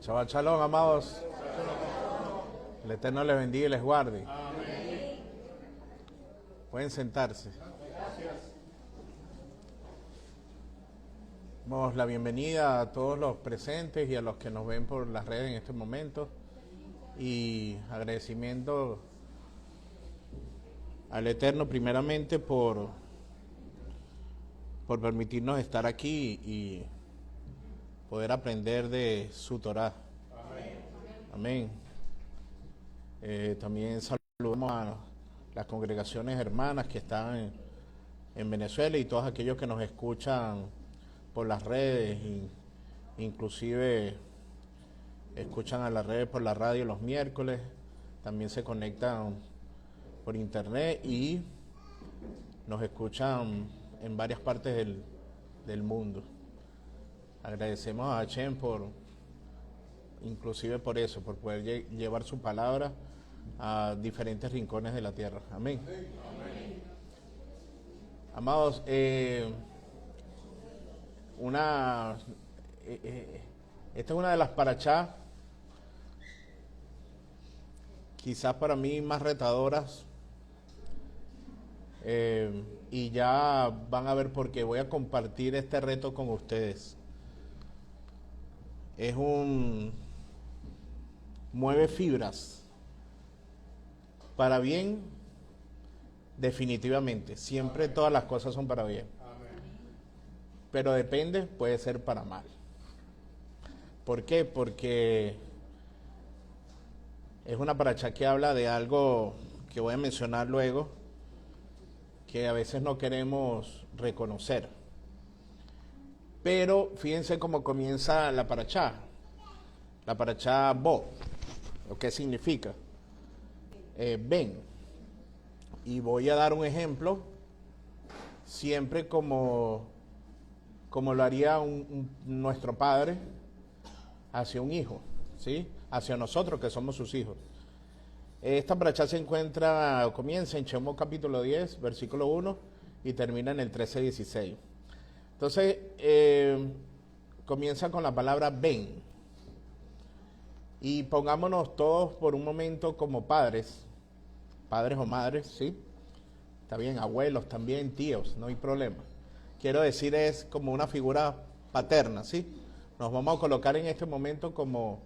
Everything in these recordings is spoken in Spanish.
Shabbat Shalom, amados. El Eterno les bendiga y les guarde. Amén. Pueden sentarse. Damos la bienvenida a todos los presentes y a los que nos ven por las redes en este momento. Y agradecimiento al Eterno primeramente por permitirnos estar aquí y poder aprender de su Torá. Amén. También saludamos a las congregaciones hermanas que están en Venezuela y todos aquellos que nos escuchan por las redes, inclusive escuchan a las redes por la radio los miércoles, también se conectan por internet y nos escuchan en varias partes del mundo. Agradecemos a Hashem inclusive por eso, por poder llevar su palabra a diferentes rincones de la tierra. Amén. Amén. Amados, esta es una de las parachá, quizás para mí más retadoras, y ya van a ver por qué voy a compartir este reto con ustedes. Es mueve fibras para bien, definitivamente. Siempre todas las cosas son para bien. Pero depende, puede ser para mal. ¿Por qué? Porque es una parachá que habla de algo que voy a mencionar luego, que a veces no queremos reconocer. Pero fíjense cómo comienza la parachá. La parachá Bo. ¿Lo que significa? Ven. Y voy a dar un ejemplo, siempre como lo haría nuestro padre hacia un hijo, ¿sí? Hacia nosotros que somos sus hijos. Esta parachá comienza en Shemot capítulo 10, versículo 1 y termina en el 13-16. Entonces, comienza con la palabra ven. Y pongámonos todos por un momento como padres o madres, ¿sí? Está bien, abuelos también, tíos, no hay problema. Quiero decir, es como una figura paterna, ¿sí? Nos vamos a colocar en este momento como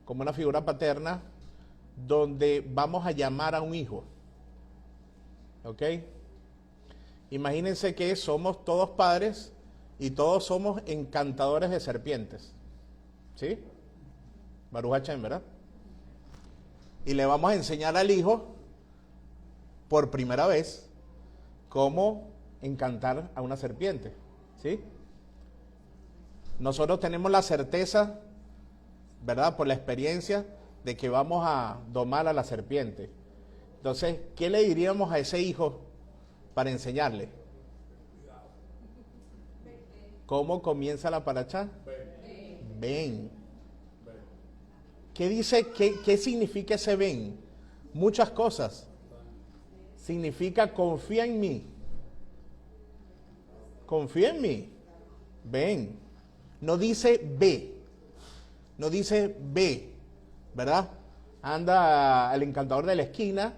una figura paterna donde vamos a llamar a un hijo. ¿Ok? Imagínense que somos todos padres y todos somos encantadores de serpientes. ¿Sí? Baruch Hashem, ¿verdad? Y le vamos a enseñar al hijo, por primera vez, cómo encantar a una serpiente. ¿Sí? Nosotros tenemos la certeza, ¿verdad? Por la experiencia de que vamos a domar a la serpiente. Entonces, ¿qué le diríamos a ese hijo para enseñarle? ¿Cómo comienza la parachá? Ven. ¿Qué dice? ¿Qué significa ese ven? Muchas cosas. Significa confía en mí. Confía en mí. Ven. No dice ve. No dice ve. ¿Verdad? Anda al encantador de la esquina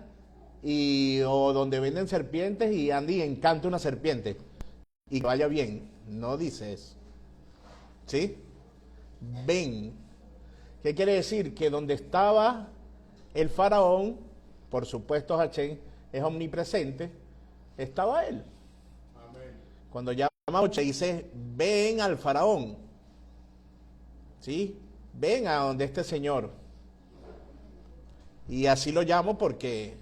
o donde venden serpientes y anda y encanta una serpiente. Y que vaya bien. No dice eso. ¿Sí? Ven. ¿Qué quiere decir? Que donde estaba el faraón, por supuesto Hashem es omnipresente, estaba él. Amén. Cuando llama a Moshe dice, ven al faraón. ¿Sí? Ven a donde este señor. Y así lo llamo porque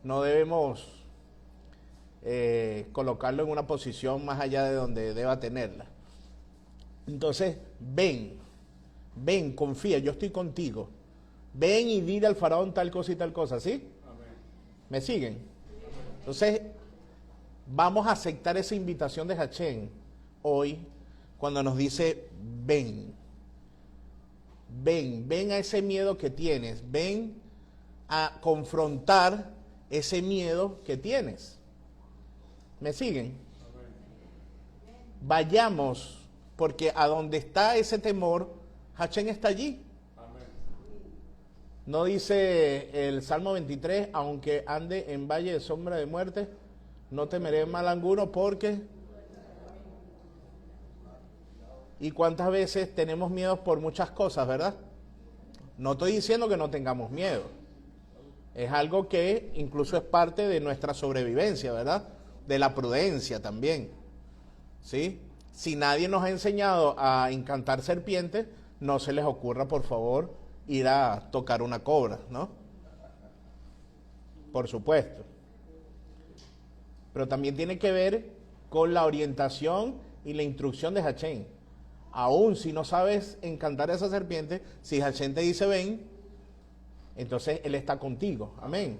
no debemos colocarlo en una posición más allá de donde deba tenerla. Entonces, ven, confía, yo estoy contigo. Ven y dile al faraón tal cosa y tal cosa, ¿sí? Amén. ¿Me siguen? Entonces, vamos a aceptar esa invitación de Hashem hoy cuando nos dice, ven a ese miedo que tienes, ven a confrontar ese miedo que tienes. ¿Me siguen? Amén. Vayamos, porque a donde está ese temor, Hashem está allí. Amén. No dice el Salmo 23, aunque ande en valle de sombra de muerte, no temeré mal alguno porque... ¿Y cuántas veces tenemos miedo por muchas cosas, verdad? No estoy diciendo que no tengamos miedo. Es algo que incluso es parte de nuestra sobrevivencia, ¿verdad? De la prudencia también, ¿sí? Si nadie nos ha enseñado a encantar serpientes, no se les ocurra, por favor, ir a tocar una cobra, ¿no? Por supuesto. Pero también tiene que ver con la orientación y la instrucción de Hachén. Aún si no sabes encantar a esa serpiente, si Hachén te dice ven, entonces Él está contigo. Amén.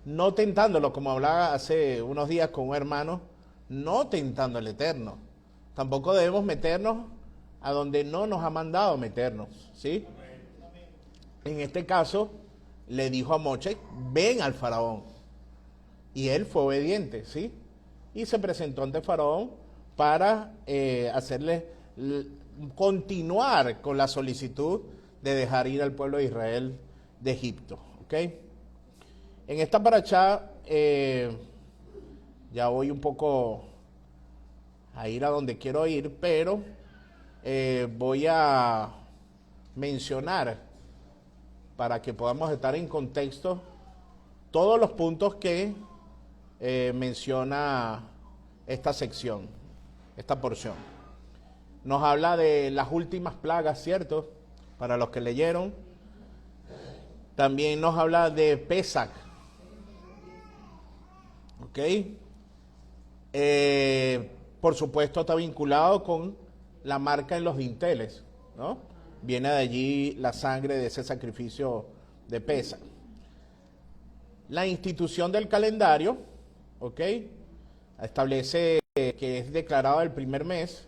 No tentándolo, como hablaba hace unos días con un hermano, no tentando al Eterno. Tampoco debemos meternos a donde no nos ha mandado meternos, ¿sí? En este caso, le dijo a Moche, ven al faraón. Y él fue obediente, ¿sí? Y se presentó ante Faraón para hacerle continuar con la solicitud de dejar ir al pueblo de Israel de Egipto, ¿ok? En esta parachá, ya voy un poco a ir a donde quiero ir, pero voy a mencionar, para que podamos estar en contexto, todos los puntos que menciona esta sección, esta porción. Nos habla de las últimas plagas, ¿cierto? Para los que leyeron. También nos habla de Pesach. ¿Ok? Por supuesto está vinculado con la marca en los dinteles, ¿no? Viene de allí la sangre de ese sacrificio de Pesach. La institución del calendario, ¿ok? Establece que es declarado el primer mes,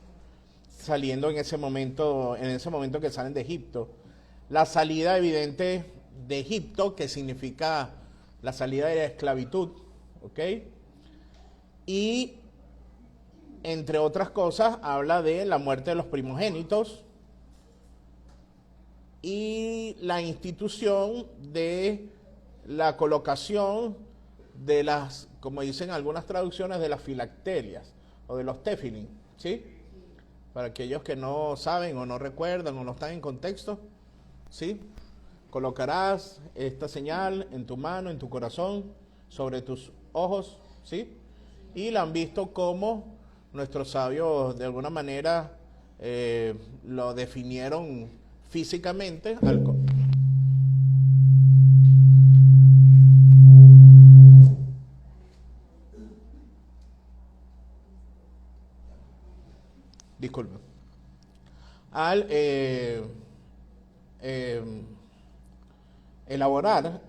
saliendo en ese momento que salen de Egipto. La salida evidente de Egipto, que significa la salida de la esclavitud, ¿ok? Y, entre otras cosas, habla de la muerte de los primogénitos y la institución de la colocación de las, como dicen algunas traducciones, de las filacterias o de los tefilín, ¿sí? Para aquellos que no saben o no recuerdan o no están en contexto, ¿sí? Colocarás esta señal en tu mano, en tu corazón, sobre tus ojos, ¿sí? Y la han visto como nuestros sabios de alguna manera lo definieron físicamente. Disculpe. Al elaborar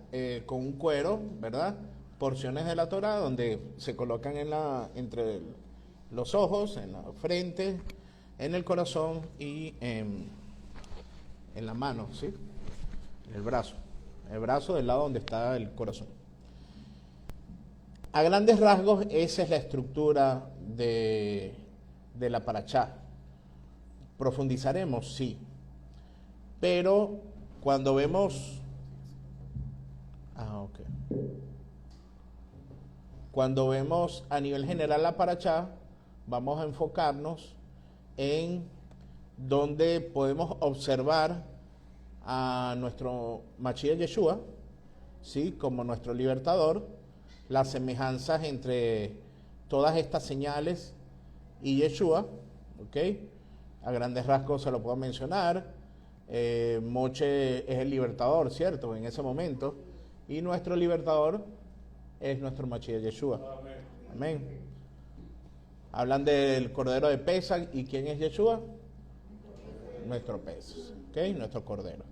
con un cuero, ¿verdad? Porciones de la Torah donde se colocan entre los ojos, en la frente, en el corazón y en la mano, ¿sí? En el brazo del lado donde está el corazón. A grandes rasgos, esa es la estructura de la parachá. Profundizaremos, sí, pero cuando vemos cuando vemos a nivel general la parachá, vamos a enfocarnos en donde podemos observar a nuestro Mashiach Yeshua, ¿sí? Como nuestro libertador, las semejanzas entre todas estas señales y Yeshua, ¿ok? A grandes rasgos se lo puedo mencionar. Moche es el libertador, ¿cierto? En ese momento. Y nuestro libertador es nuestro Mashiach Yeshua. Amén. Amén. Hablan del Cordero de Pesach. ¿Y quién es Yeshua? Nuestro pez, ¿ok? Nuestro Cordero.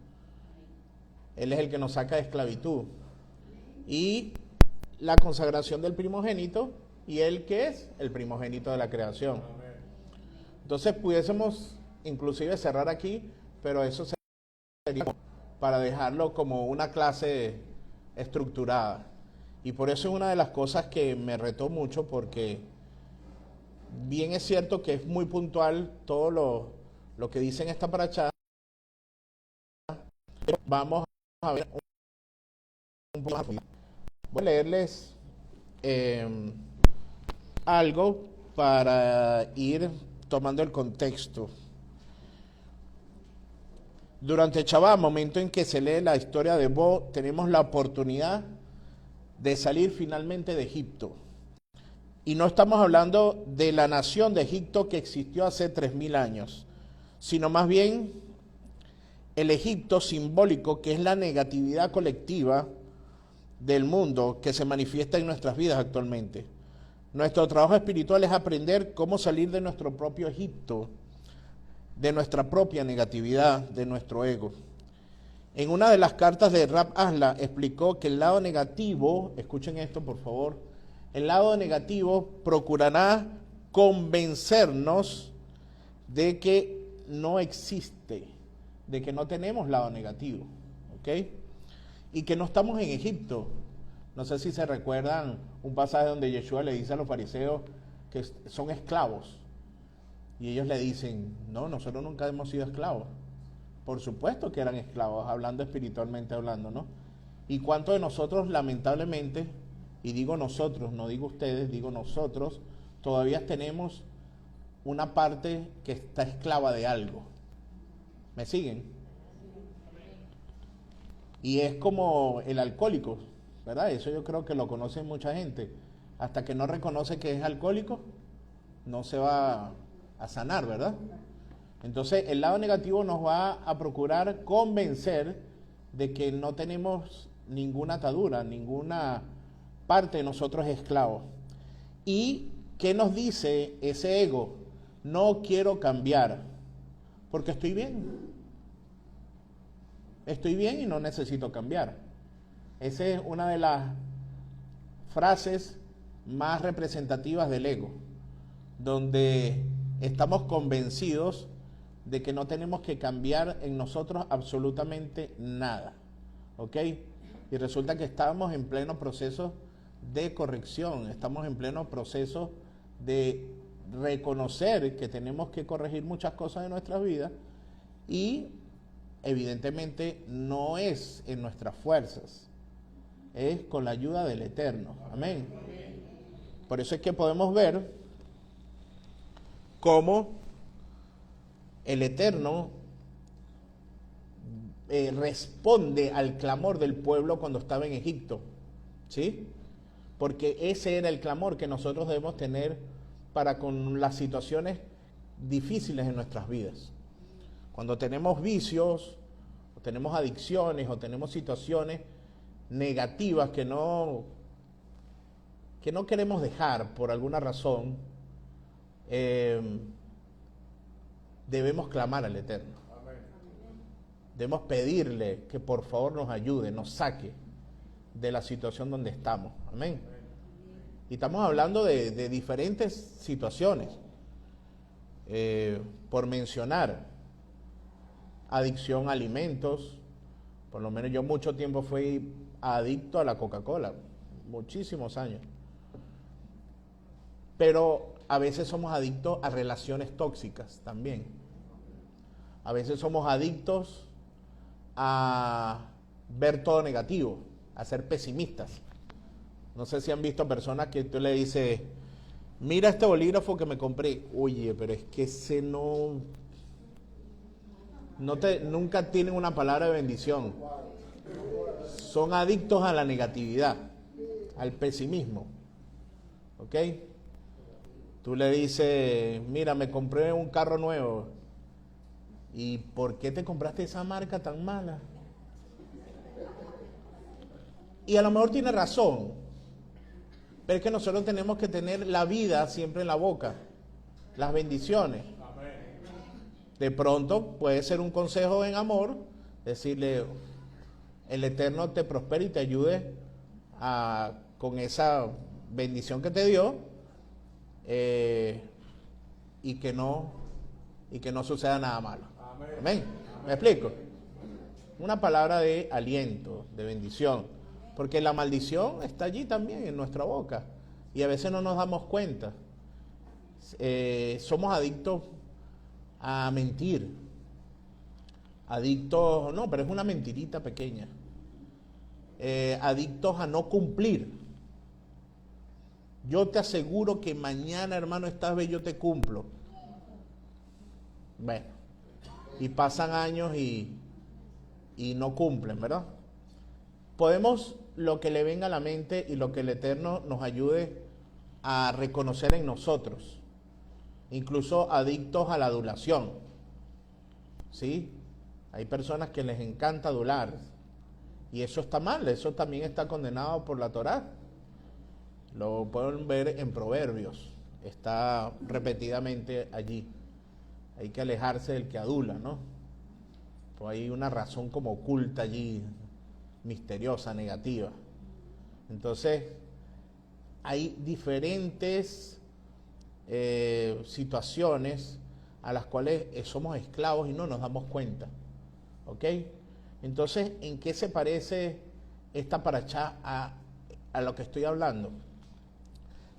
Él es el que nos saca de esclavitud. Y la consagración del primogénito. ¿Y él qué es? El primogénito de la creación. Entonces pudiésemos inclusive cerrar aquí, pero eso sería para dejarlo como una clase estructurada. Y por eso es una de las cosas que me retó mucho, porque bien es cierto que es muy puntual todo lo que dice en esta parachá. Vamos a ver un poco más. Voy a leerles algo para ir tomando el contexto. Durante Shabbat, momento en que se lee la historia de Bo, tenemos la oportunidad de salir finalmente de Egipto. Y no estamos hablando de la nación de Egipto que existió hace 3000 años, sino más bien el Egipto simbólico, que es la negatividad colectiva del mundo que se manifiesta en nuestras vidas actualmente. Nuestro trabajo espiritual es aprender cómo salir de nuestro propio Egipto, de nuestra propia negatividad, de nuestro ego. En una de las cartas de Rab Asla explicó que el lado negativo, escuchen esto por favor, el lado negativo procurará convencernos de que no existe, de que no tenemos lado negativo, ¿ok? Y que no estamos en Egipto. No sé si se recuerdan un pasaje donde Yeshua le dice a los fariseos que son esclavos. Y ellos le dicen, no, nosotros nunca hemos sido esclavos. Por supuesto que eran esclavos, hablando espiritualmente hablando, ¿no? Y cuántos de nosotros, lamentablemente, y digo nosotros, no digo ustedes, digo nosotros, todavía tenemos una parte que está esclava de algo. ¿Me siguen? Y es como el alcohólico, ¿verdad? Eso yo creo que lo conoce mucha gente. Hasta que no reconoce que es alcohólico, no se va a sanar, ¿verdad? Entonces, el lado negativo nos va a procurar convencer de que no tenemos ninguna atadura, ninguna parte de nosotros es esclavo. ¿Y qué nos dice ese ego? No quiero cambiar, porque estoy bien. Estoy bien y no necesito cambiar. Esa es una de las frases más representativas del ego, donde estamos convencidos de que no tenemos que cambiar en nosotros absolutamente nada, ¿ok? Y resulta que estamos en pleno proceso de corrección, estamos en pleno proceso de reconocer que tenemos que corregir muchas cosas de nuestras vidas y evidentemente no es en nuestras fuerzas, es con la ayuda del Eterno, amén. Por eso es que podemos ver cómo el Eterno responde al clamor del pueblo cuando estaba en Egipto, ¿sí? Porque ese era el clamor que nosotros debemos tener para con las situaciones difíciles en nuestras vidas. Cuando tenemos vicios, o tenemos adicciones, o tenemos situaciones negativas que no queremos dejar por alguna razón, debemos clamar al Eterno. Debemos pedirle que por favor nos ayude, nos saque de la situación donde estamos. Amén. Y estamos hablando de diferentes situaciones. Por mencionar, adicción a alimentos. Por lo menos yo mucho tiempo fui adicto a la Coca-Cola, muchísimos años. Pero a veces somos adictos a relaciones tóxicas también. A veces somos adictos a ver todo negativo, a ser pesimistas. No sé si han visto personas que tú le dices, mira este bolígrafo que me compré. Oye, pero es que ese nunca tienen una palabra de bendición. Son adictos a la negatividad, al pesimismo. ¿Ok? Tú le dices, mira, me compré un carro nuevo. ¿Y por qué te compraste esa marca tan mala? Y a lo mejor tiene razón, pero es que nosotros tenemos que tener la vida siempre en la boca, las bendiciones. De pronto puede ser un consejo en amor, decirle, el Eterno te prospere y te ayude con esa bendición que te dio, y que no suceda nada malo. Amén. ¿Me explico? Una palabra de aliento, de bendición, porque la maldición está allí también en nuestra boca y a veces no nos damos cuenta. Somos adictos a mentir, adictos, no, pero es una mentirita pequeña. adictos a no cumplir. Yo te aseguro que mañana, hermano, esta vez yo te cumplo. Bueno, y pasan años y no cumplen, ¿verdad? Podemos, lo que le venga a la mente y lo que el Eterno nos ayude a reconocer en nosotros, incluso adictos a la adulación, ¿sí? Hay personas que les encanta adular y eso está mal, eso también está condenado por la Torá. Lo pueden ver en Proverbios, está repetidamente allí. Hay que alejarse del que adula, ¿no? Pues hay una razón como oculta allí, misteriosa, negativa. Entonces, hay diferentes situaciones a las cuales somos esclavos y no nos damos cuenta. ¿Ok? Entonces, ¿en qué se parece esta parashá a lo que estoy hablando?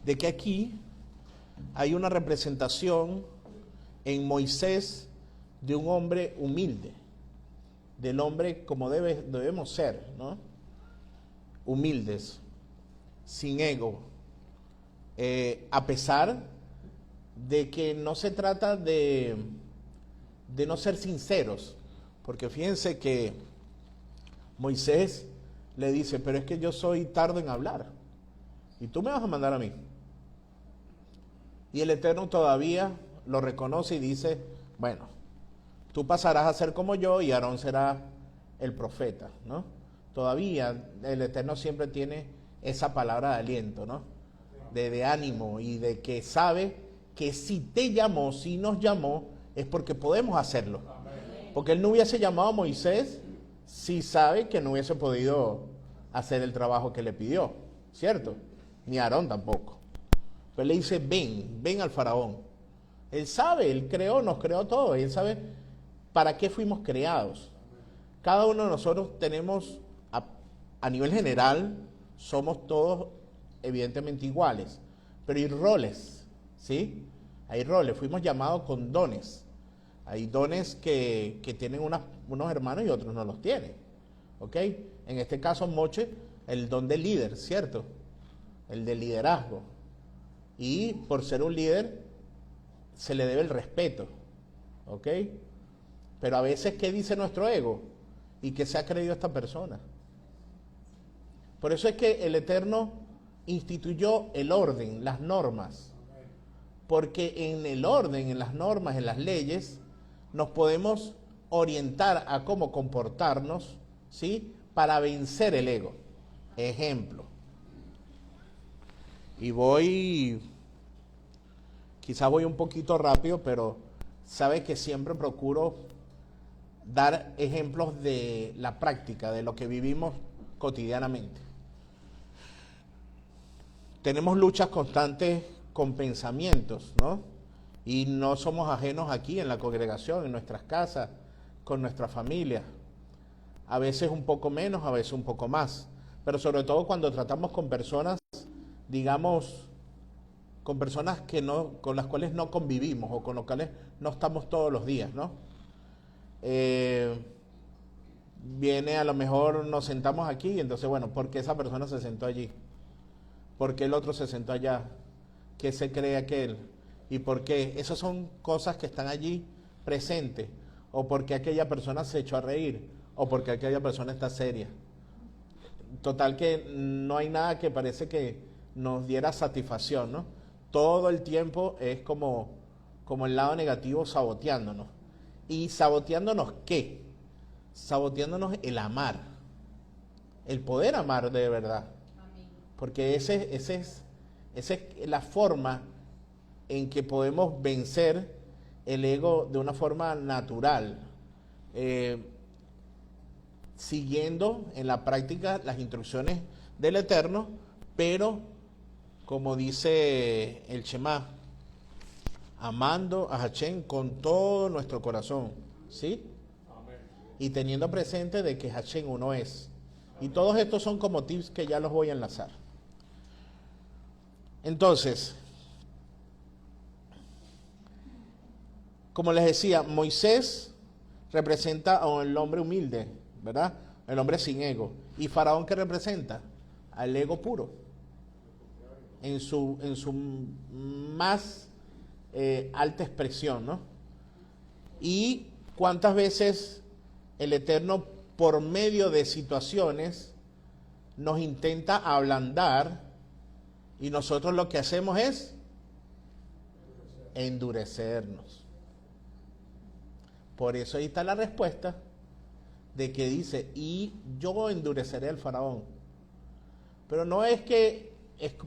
De que aquí hay una representación en Moisés de un hombre humilde, del hombre como debemos ser, ¿no? Humildes, sin ego, a pesar de que no se trata de no ser sinceros, porque fíjense que Moisés le dice, pero es que yo soy tardo en hablar, y tú me vas a mandar a mí. Y el Eterno todavía lo reconoce y dice, bueno, tú pasarás a ser como yo y Aarón será el profeta, ¿no? Todavía el Eterno siempre tiene esa palabra de aliento, ¿no? De ánimo y de que sabe que si te llamó, si nos llamó, es porque podemos hacerlo. Porque él no hubiese llamado a Moisés si sabe que no hubiese podido hacer el trabajo que le pidió, ¿cierto? Ni Aarón tampoco. Pues le dice, ven al faraón. Él sabe, él creó, nos creó todo, él sabe para qué fuimos creados. Cada uno de nosotros tenemos, a nivel general, somos todos evidentemente iguales, pero hay roles, ¿sí? Hay roles, fuimos llamados con dones. Hay dones que tienen unos hermanos y otros no los tienen, ¿ok? En este caso, Moche, el don del líder, ¿cierto? El de liderazgo. Y por ser un líder, se le debe el respeto, ¿ok? Pero a veces, ¿qué dice nuestro ego? ¿Y qué se ha creído esta persona? Por eso es que el Eterno instituyó el orden, las normas. Porque en el orden, en las normas, en las leyes, nos podemos orientar a cómo comportarnos, ¿sí? Para vencer el ego. Ejemplo. Y quizás voy un poquito rápido, pero sabe que siempre procuro dar ejemplos de la práctica, de lo que vivimos cotidianamente. Tenemos luchas constantes con pensamientos, ¿no? Y no somos ajenos aquí en la congregación, en nuestras casas, con nuestra familia. A veces un poco menos, a veces un poco más. Pero sobre todo cuando tratamos con personas, digamos, con personas con las cuales no convivimos o con las cuales no estamos todos los días, ¿no? Viene, a lo mejor nos sentamos aquí y entonces, bueno, ¿por qué esa persona se sentó allí? ¿Por qué el otro se sentó allá? ¿Qué se cree aquel? ¿Y por qué? Esas son cosas que están allí presentes. O porque aquella persona se echó a reír, o porque aquella persona está seria. Total que no hay nada que parece que nos diera satisfacción, ¿no? Todo el tiempo es como el lado negativo saboteándonos. ¿Y saboteándonos qué? Saboteándonos el amar. El poder amar de verdad. Porque esa es la forma en que podemos vencer el ego de una forma natural. Siguiendo en la práctica las instrucciones del Eterno, pero como dice el Shema, amando a Hashem con todo nuestro corazón, ¿sí? Amén. Y teniendo presente de que Hashem uno es. Y todos estos son como tips que ya los voy a enlazar. Entonces, como les decía, Moisés representa al hombre humilde, ¿verdad? el hombre sin ego. ¿Y Faraón qué representa? Al ego puro, en su más alta expresión, ¿no? Y cuántas veces el Eterno, por medio de situaciones, nos intenta ablandar y nosotros lo que hacemos es endurecernos. Por eso ahí está la respuesta de que dice, y yo endureceré al Faraón. Pero no es que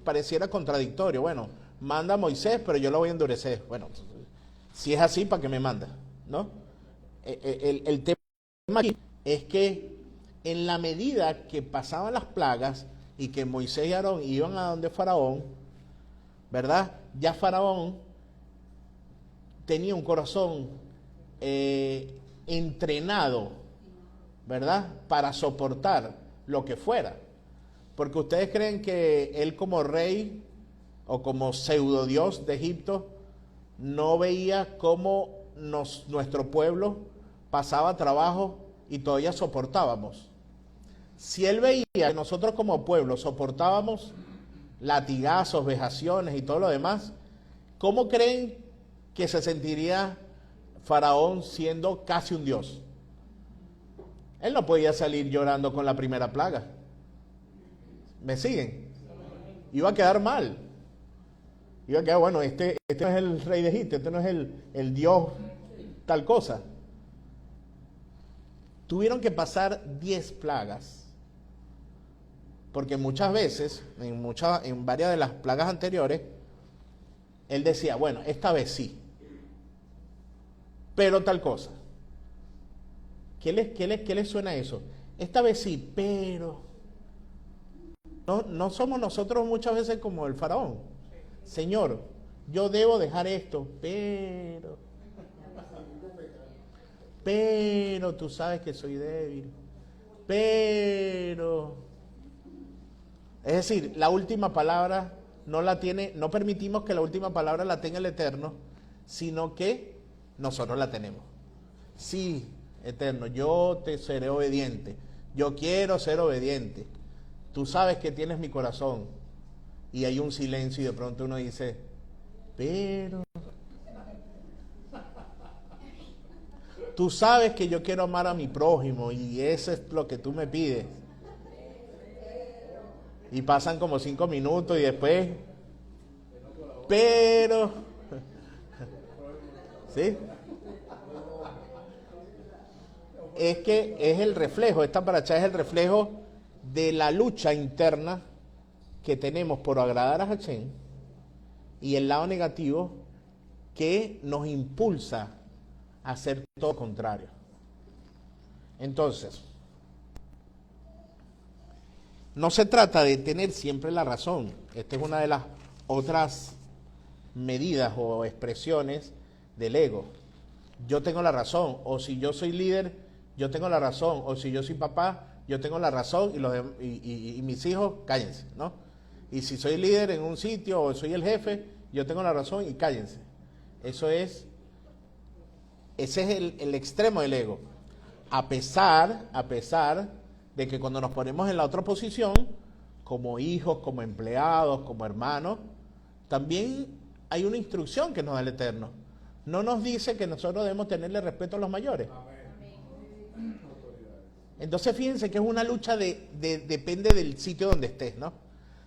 pareciera contradictorio. Bueno, manda a Moisés, pero yo lo voy a endurecer. Bueno, si es así, ¿para qué me manda? ¿No? El tema aquí es que en la medida que pasaban las plagas y que Moisés y Aarón iban a donde Faraón, ¿verdad? Ya Faraón tenía un corazón entrenado, ¿verdad? Para soportar lo que fuera. Porque ustedes creen que él como rey o como pseudo dios de Egipto no veía cómo nuestro pueblo pasaba trabajo y todavía soportábamos. Si él veía que nosotros como pueblo soportábamos latigazos, vejaciones y todo lo demás, ¿cómo creen que se sentiría Faraón siendo casi un dios? Él no podía salir llorando con la primera plaga. ¿Me siguen? Iba a quedar mal. Iba a quedar, bueno, este no es el rey de Egipto, este no es el dios tal cosa. Tuvieron que pasar 10 plagas. Porque muchas veces, en varias de las plagas anteriores, él decía, bueno, esta vez sí. Pero tal cosa. ¿Qué les suena eso? Esta vez sí, pero... No somos nosotros muchas veces como el Faraón. Señor, yo debo dejar esto, pero tú sabes que soy débil. Pero... Es decir, la última palabra no permitimos que la última palabra la tenga el Eterno, sino que nosotros la tenemos. Sí, Eterno, yo te seré obediente. Yo quiero ser obediente. Tú sabes que tienes mi corazón. Y hay un silencio y de pronto uno dice, pero... Tú sabes que yo quiero amar a mi prójimo y eso es lo que tú me pides. Y pasan como 5 minutos y después... Pero... ¿Sí? Es que es el reflejo, esta paracha es el reflejo de la lucha interna que tenemos por agradar a Hashem y el lado negativo que nos impulsa a hacer todo lo contrario. Entonces, no se trata de tener siempre la razón. Esta es una de las otras medidas o expresiones del ego. Yo tengo la razón, o si yo soy líder, yo tengo la razón, o si yo soy papá, yo tengo la razón y mis hijos, cállense, ¿no? Y si soy líder en un sitio o soy el jefe, yo tengo la razón y cállense. Ese es el extremo del ego. A pesar de que cuando nos ponemos en la otra posición, como hijos, como empleados, como hermanos, también hay una instrucción que nos da el Eterno. No nos dice que nosotros debemos tenerle respeto a los mayores. Entonces fíjense que es una lucha depende del sitio donde estés, ¿no?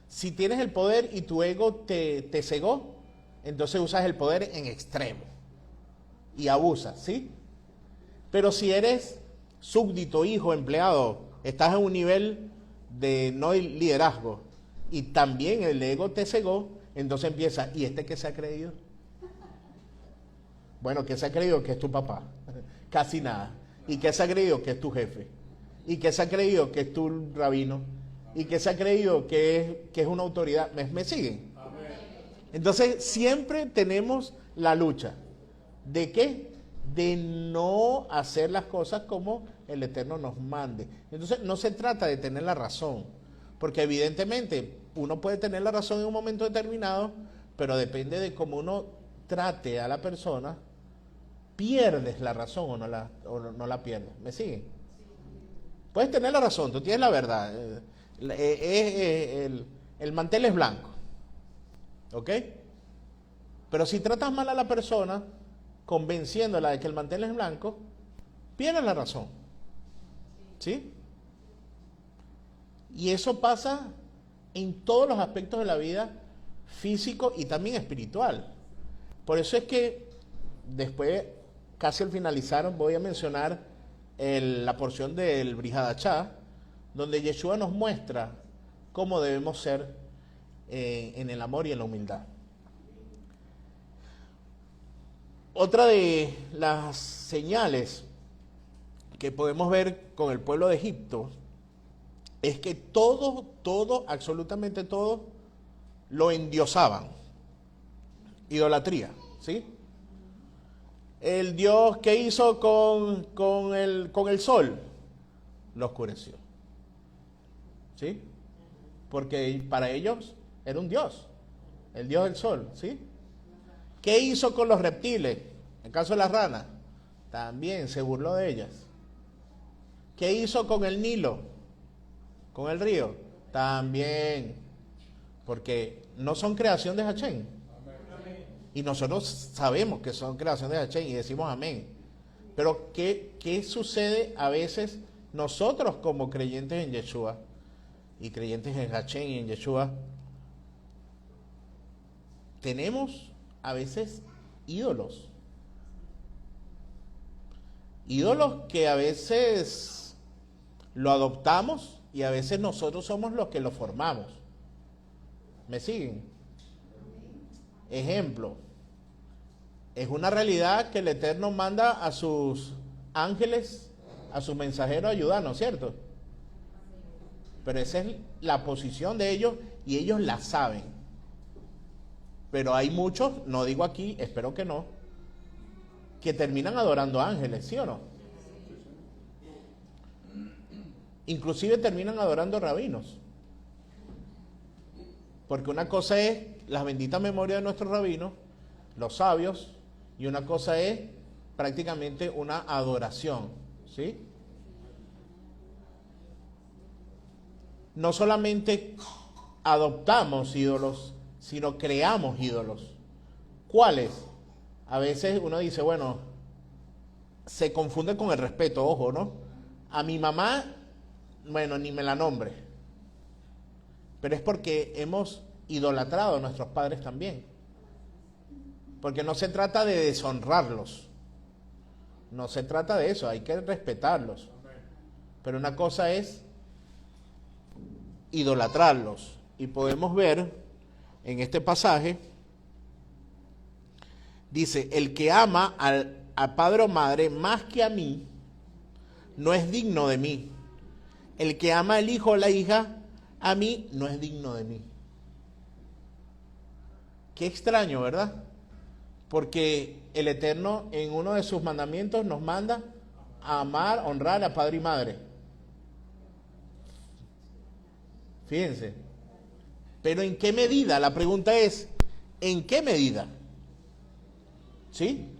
Si tienes el poder y tu ego te cegó, entonces usas el poder en extremo y abusas, ¿sí? Pero si eres súbdito, hijo, empleado, estás en un nivel de no liderazgo y también el ego te cegó, entonces empieza, ¿y este qué se ha creído? Bueno, ¿qué se ha creído? Que es tu papá. Casi nada. ¿Y qué se ha creído? Que es tu jefe. ¿Y qué se ha creído? Que es tu rabino. ¿Y qué se ha creído? Que es una autoridad. ¿Me siguen? Amén. Entonces, siempre tenemos la lucha. ¿De qué? De no hacer las cosas como el Eterno nos mande. Entonces, no se trata de tener la razón. Porque evidentemente, uno puede tener la razón en un momento determinado, pero depende de cómo uno trate a la persona, pierdes la razón o no la pierdes. ¿Me siguen? Puedes tener la razón, tú tienes la verdad. El mantel es blanco. ¿Ok? Pero si tratas mal a la persona, convenciéndola de que el mantel es blanco, pierdes la razón. ¿Sí? Y eso pasa en todos los aspectos de la vida, físico y también espiritual. Por eso es que después, casi al finalizar, voy a mencionar la porción del Brihadachá, donde Yeshua nos muestra cómo debemos ser en el amor y en la humildad. Otra de las señales que podemos ver con el pueblo de Egipto es que todo, absolutamente todo, lo endiosaban. Idolatría, ¿sí? El Dios que hizo con el sol, lo oscureció. ¿Sí? Porque para ellos era un Dios, el Dios del sol, ¿sí? ¿Qué hizo con los reptiles? En el caso de las ranas, también se burló de ellas. ¿Qué hizo con el Nilo? Con el río, también. Porque no son creación de Hachén. Y nosotros sabemos que son creación de Hachén y decimos amén. Pero ¿qué sucede a veces nosotros como creyentes en Yeshua y creyentes en Hachén y en Yeshua? Tenemos a veces ídolos. Ídolos que a veces lo adoptamos y a veces nosotros somos los que lo formamos. ¿Me siguen? Ejemplo, es una realidad que el Eterno manda a sus ángeles, a sus mensajeros a ayudarnos, ¿cierto? Pero esa es la posición de ellos y ellos la saben. Pero hay muchos, no digo aquí, espero que no, que terminan adorando ángeles, ¿sí o no? Inclusive terminan adorando rabinos. Porque una cosa es las benditas memorias de nuestros rabinos, los sabios, y una cosa es prácticamente una adoración, ¿sí? No solamente adoptamos ídolos, sino creamos ídolos. ¿Cuáles? A veces uno dice, bueno, se confunde con el respeto, ojo, ¿no? A mi mamá, bueno, ni me la nombre. Pero es porque hemos idolatrado a nuestros padres también. Porque no se trata de deshonrarlos. No se trata de eso, hay que respetarlos. Pero una cosa es idolatrarlos. Y podemos ver en este pasaje, dice, el que ama al padre o madre más que a mí, no es digno de mí. El que ama al hijo o la hija, a mí no es digno de mí. Qué extraño, ¿verdad? Porque el Eterno en uno de sus mandamientos nos manda a amar, honrar a padre y madre. Fíjense. Pero ¿en qué medida? La pregunta es, ¿en qué medida? ¿Sí?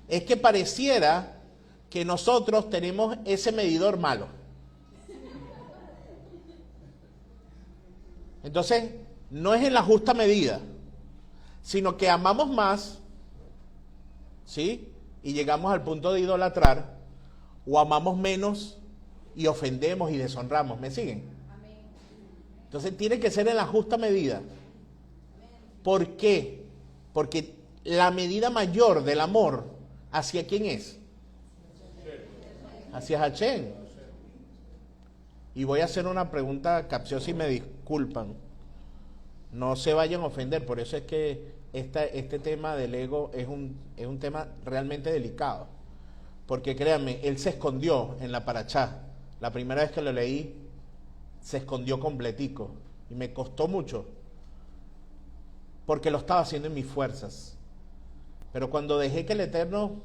Es que pareciera que nosotros tenemos ese medidor malo. Entonces, no es en la justa medida, sino que amamos más, ¿sí? Y llegamos al punto de idolatrar, o amamos menos y ofendemos y deshonramos. ¿Me siguen? Entonces tiene que ser en la justa medida. ¿Por qué? Porque la medida mayor del amor, ¿hacia quién es? Hacia Hachén. Y voy a hacer una pregunta capciosa y me disculpan. No se vayan a ofender, por eso es que este tema del ego es un tema realmente delicado. Porque créanme, él se escondió en la parachá. La primera vez que lo leí, se escondió completico. Y me costó mucho. Porque lo estaba haciendo en mis fuerzas. Pero cuando dejé que el Eterno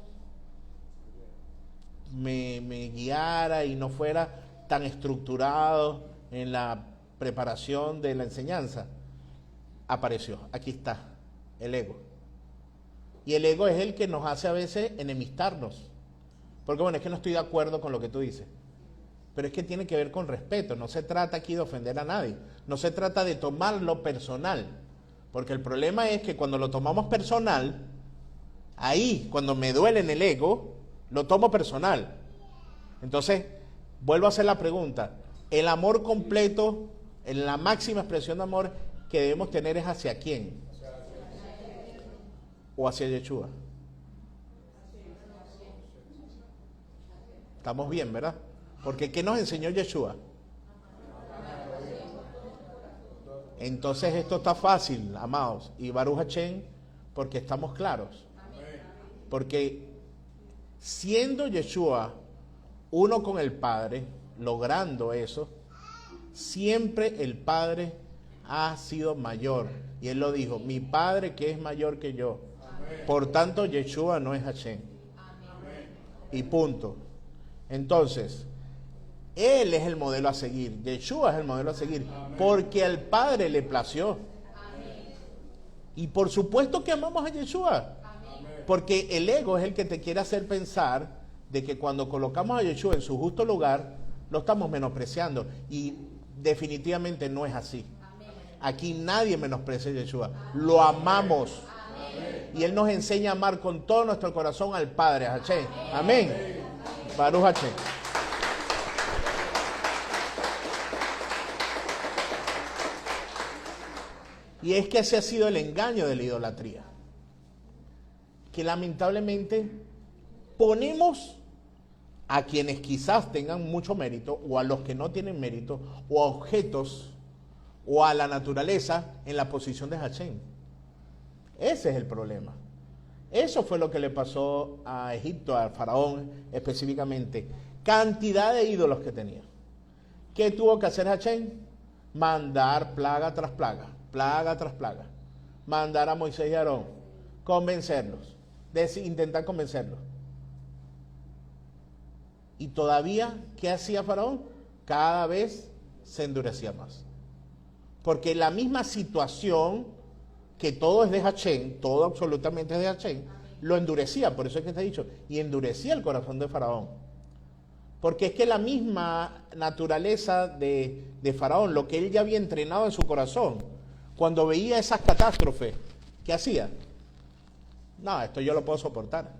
me guiara y no fuera tan estructurado en la preparación de la enseñanza, apareció. Aquí está, el ego. Y el ego es el que nos hace a veces enemistarnos. Porque bueno, es que no estoy de acuerdo con lo que tú dices. pero es que tiene que ver con respeto. No se trata aquí de ofender a nadie. No se trata de tomarlo personal. Porque el problema es que cuando lo tomamos personal, ahí, cuando me duele en el ego, lo tomo personal. Entonces, vuelvo a hacer la pregunta. El amor completo, en la máxima expresión de amor que debemos tener, ¿es hacia quién? ¿O hacia Yeshua? Estamos bien, ¿verdad? Porque ¿qué nos enseñó Yeshua? Entonces esto está fácil, amados. Y Baruch Hashem, porque estamos claros. Porque siendo Yeshua uno con el Padre, logrando eso, siempre el Padre ha sido mayor. Y Él lo dijo, mi Padre que es mayor que yo. Por tanto, Yeshua no es Hashem. Y punto. Entonces, Él es el modelo a seguir. Yeshua es el modelo a seguir. Porque al Padre le plació. Y por supuesto que amamos a Yeshua. Porque el ego es el que te quiere hacer pensar de que cuando colocamos a Yeshua en su justo lugar, lo estamos menospreciando. Y definitivamente no es así. Aquí nadie menosprecia a Yeshua. Lo amamos. Y Él nos enseña a amar con todo nuestro corazón al Padre. Hashem. Amén. Baruch Hashem. Y es que ese ha sido el engaño de la idolatría. Que lamentablemente ponemos a quienes quizás tengan mucho mérito, o a los que no tienen mérito, o a objetos, o a la naturaleza en la posición de Hashem. Ese es el problema. Eso fue lo que le pasó a Egipto, a Faraón específicamente. Cantidad de ídolos que tenía. ¿Qué tuvo que hacer Hashem? Mandar plaga tras plaga, plaga tras plaga. Mandar a Moisés y Aarón, convencerlos, intentar convencerlos. Y todavía, ¿qué hacía Faraón? Cada vez se endurecía más. Porque la misma situación, que todo es de Hashem, todo absolutamente es de Hashem, lo endurecía, por eso es que está dicho, y endurecía el corazón de Faraón. Porque es que la misma naturaleza de Faraón, lo que él ya había entrenado en su corazón, cuando veía esas catástrofes, ¿qué hacía? No, esto yo lo puedo soportar.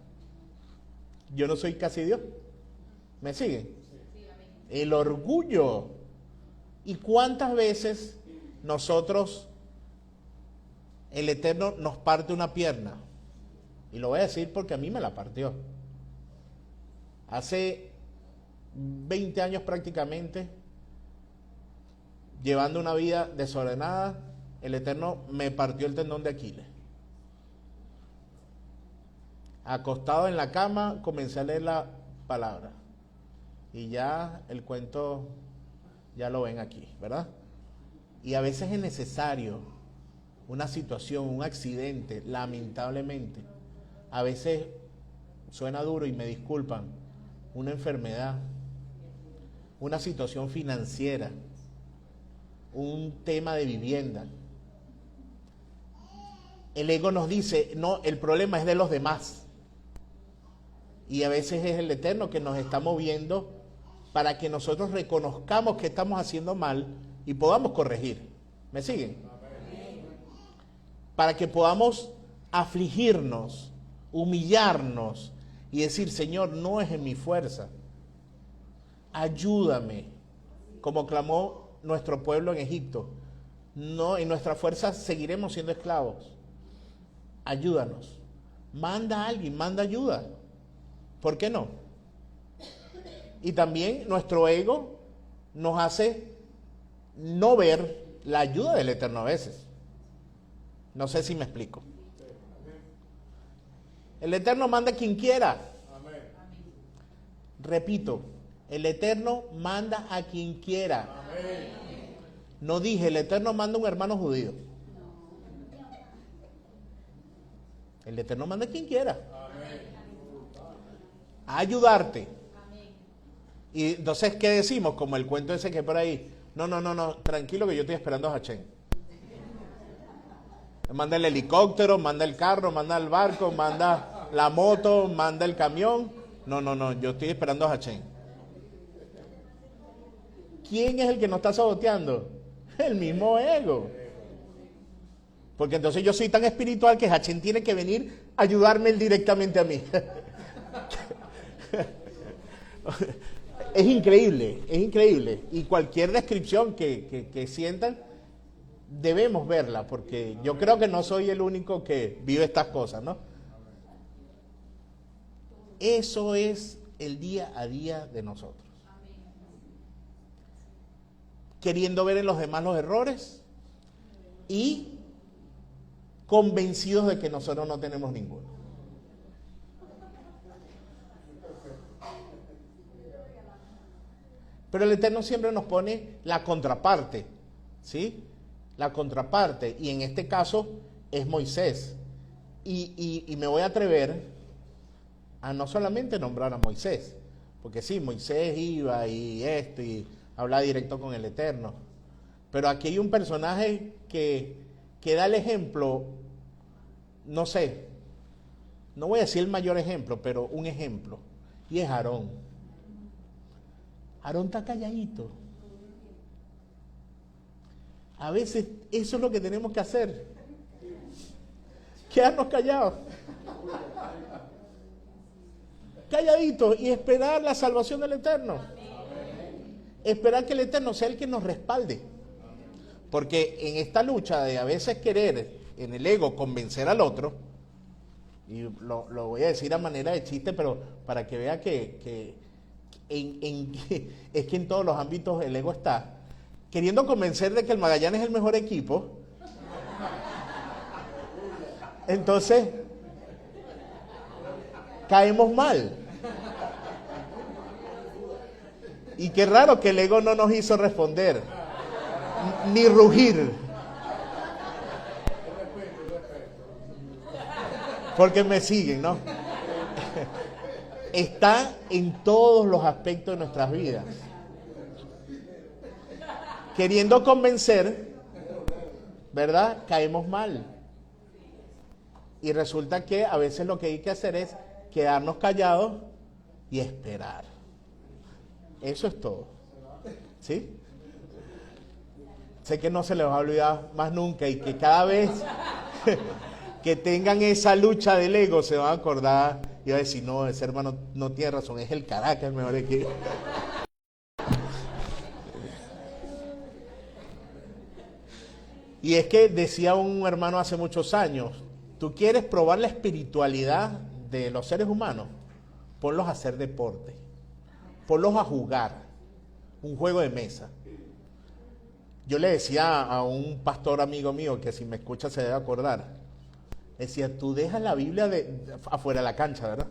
Yo no soy casi Dios. ¿Me siguen? El orgullo. ¿Y cuántas veces nosotros, el Eterno nos parte una pierna? Y lo voy a decir porque a mí me la partió. Hace 20 años prácticamente, llevando una vida desordenada, el Eterno me partió el tendón de Aquiles. Acostado en la cama, comencé a leer la palabra. Y ya el cuento, ya lo ven aquí, ¿verdad? Y a veces es necesario una situación, un accidente, lamentablemente. A veces suena duro y me disculpan, una enfermedad, una situación financiera, un tema de vivienda. El ego nos dice, no, el problema es de los demás. Y a veces es el Eterno que nos está moviendo para que nosotros reconozcamos que estamos haciendo mal y podamos corregir. ¿Me siguen? Para que podamos afligirnos, humillarnos y decir, Señor, no es en mi fuerza. Ayúdame, como clamó nuestro pueblo en Egipto. No, en nuestra fuerza seguiremos siendo esclavos. Ayúdanos. Manda a alguien, manda ayuda. ¿Por qué no? Y también nuestro ego nos hace no ver la ayuda del Eterno a veces. No sé si me explico. El Eterno manda a quien quiera. Repito, el Eterno manda a quien quiera. No dije, el Eterno manda a un hermano judío. El Eterno manda a quien quiera. A ayudarte. Y entonces, ¿qué decimos? Como el cuento ese que por ahí. No, tranquilo que yo estoy esperando a Hashem. Manda el helicóptero, manda el carro, manda el barco, manda la moto, manda el camión. No, yo estoy esperando a Hashem. ¿quién es el que nos está saboteando? El mismo ego. Porque entonces yo soy tan espiritual que Hachén tiene que venir a ayudarme él directamente a mí. Es increíble, es increíble. Y cualquier descripción que sientan, debemos verla, porque yo creo que no soy el único que vive estas cosas, ¿no? Eso es el día a día de nosotros. Queriendo ver en los demás los errores y convencidos de que nosotros no tenemos ninguno. Pero el Eterno siempre nos pone la contraparte, ¿sí? La contraparte, y en este caso es Moisés. Y me voy a atrever a no solamente nombrar a Moisés, porque sí, Moisés iba y esto, y hablaba directo con el Eterno. Pero aquí hay un personaje que da el ejemplo, no sé, no voy a decir el mayor ejemplo, pero un ejemplo, y es Aarón. Aarón está calladito. A veces eso es lo que tenemos que hacer. Quedarnos callados. Calladitos y esperar la salvación del Eterno. Esperar que el Eterno sea el que nos respalde. Porque en esta lucha de a veces querer en el ego convencer al otro, y lo voy a decir a manera de chiste, pero para que vea que es que en todos los ámbitos el ego está queriendo convencer de que el Magallanes es el mejor equipo. Entonces caemos mal. Y qué raro que el ego no nos hizo responder ni rugir, porque me siguen, ¿no? Está en todos los aspectos de nuestras vidas. Queriendo convencer, ¿verdad? Caemos mal. Y resulta que a veces lo que hay que hacer es quedarnos callados y esperar. Eso es todo. ¿Sí? Sé que no se les va a olvidar más nunca y que cada vez que tengan esa lucha del ego se van a acordar y va a decir, no, ese hermano no tiene razón, es el Caracas el mejor equipo. Y es que decía un hermano hace muchos años, ¿tú quieres probar la espiritualidad de los seres humanos? Ponlos a hacer deporte, ponlos a jugar, un juego de mesa. Yo le decía a un pastor amigo mío, que si me escucha se debe acordar, decía, tú dejas la Biblia afuera de la cancha, ¿verdad?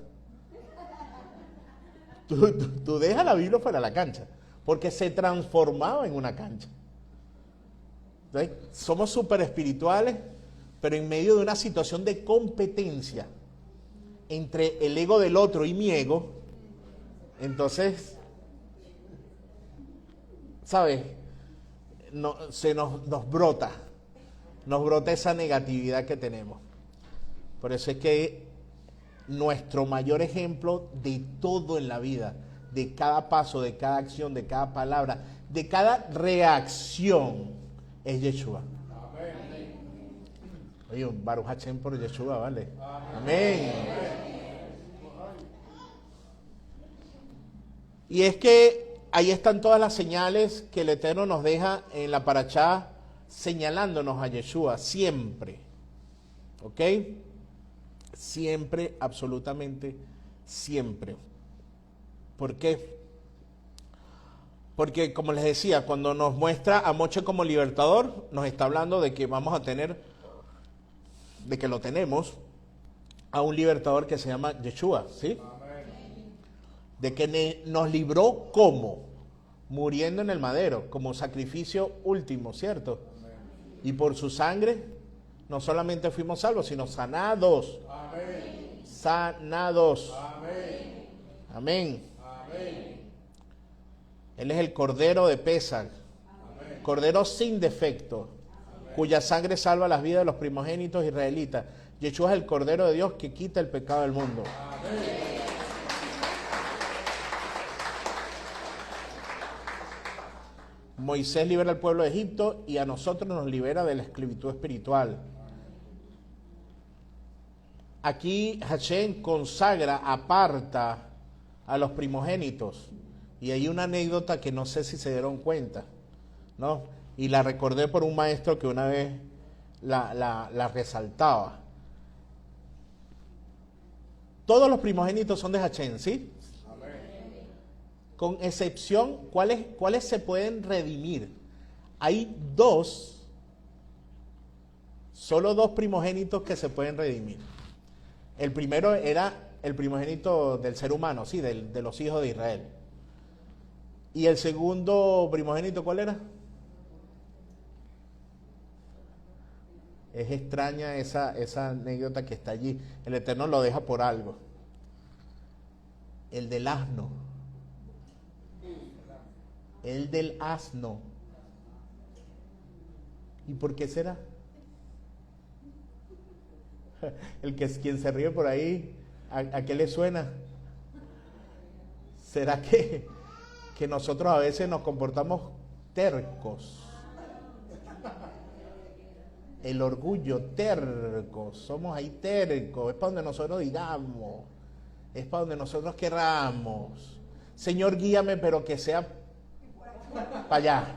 Tú dejas la Biblia fuera de la cancha, porque se transformaba en una cancha. Entonces, somos súper espirituales, pero en medio de una situación de competencia entre el ego del otro y mi ego, entonces, ¿sabes? No, nos brota esa negatividad que tenemos. Por eso es que nuestro mayor ejemplo de todo en la vida, de cada paso, de cada acción, de cada palabra, de cada reacción, es Yeshua. Amén. Oye, un Baruch Hashem por Yeshua, ¿vale? Amén. Y es que ahí están todas las señales que el Eterno nos deja en la parashá, señalándonos a Yeshua, siempre. ¿Ok? Siempre, absolutamente siempre. ¿Por qué? Porque, como les decía, cuando nos muestra a Moshe como libertador, nos está hablando de que vamos a tener, de que lo tenemos, a un libertador que se llama Yeshua, ¿sí? De que nos libró como muriendo en el madero, como sacrificio último, ¿cierto? Y por su sangre no solamente fuimos salvos, sino sanados. Amén. Sanados. Amén. Amén. Amén. Él es el Cordero de Pesach, Cordero sin defecto, cuya sangre salva las vidas de los primogénitos israelitas. Yeshua es el Cordero de Dios que quita el pecado del mundo. Amén. Moisés libera al pueblo de Egipto y a nosotros nos libera de la esclavitud espiritual. Aquí Hashem consagra, aparta a los primogénitos. Y hay una anécdota que no sé si se dieron cuenta, ¿no? Y la recordé por un maestro que una vez la resaltaba. Todos los primogénitos son de Hashem, ¿sí? Amén. Con excepción, ¿cuáles se pueden redimir? Hay solo dos primogénitos que se pueden redimir. El primero era el primogénito del ser humano, sí, de los hijos de Israel. ¿Y el segundo primogénito cuál era? Es extraña esa anécdota que está allí. El Eterno lo deja por algo. El del asno. El del asno. ¿Y por qué será? Quien se ríe por ahí, ¿a qué le suena? ¿Será que nosotros a veces nos comportamos tercos? El orgullo, tercos, somos ahí tercos, es para donde nosotros digamos, es para donde nosotros queramos. Señor, guíame, pero que sea para allá.